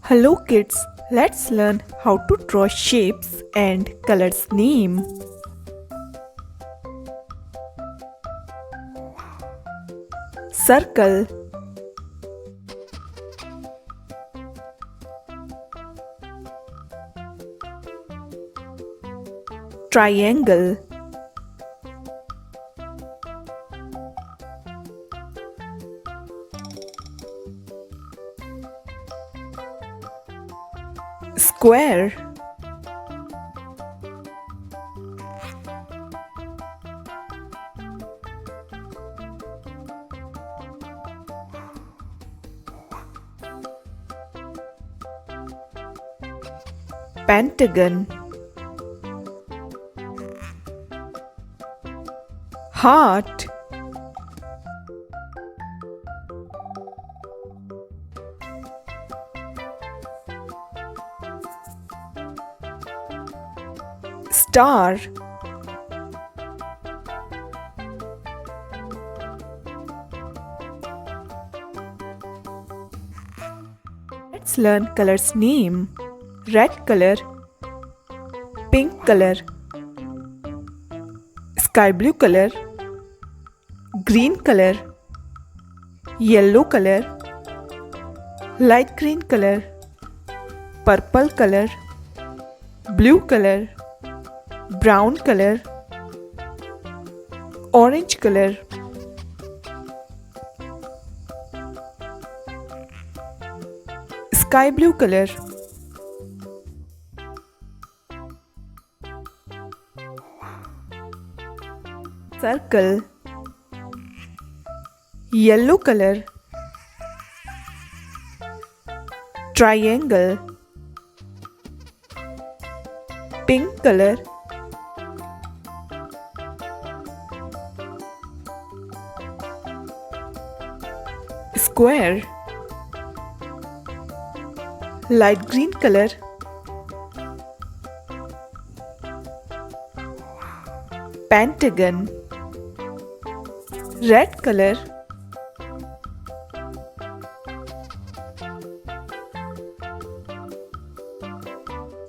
Hello kids, let's learn how to draw shapes and colors name. Circle, triangle, square, pentagon, heart, star, let's learn colors name. Red color, pink color, sky blue color, green color, yellow color, light green color, purple color, blue color, brown color, orange color, sky blue color, circle, yellow color, triangle, pink color, square, light green color, pentagon, red color,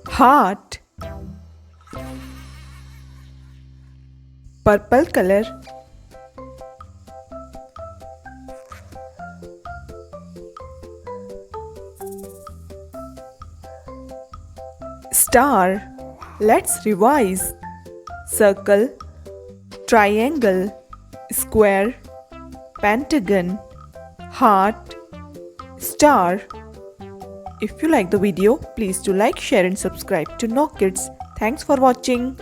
heart, purple color, star. Let's revise. Circle, triangle, square, pentagon, heart, star. If you like the video, please do like, share and subscribe to Know Kids. Thanks for watching.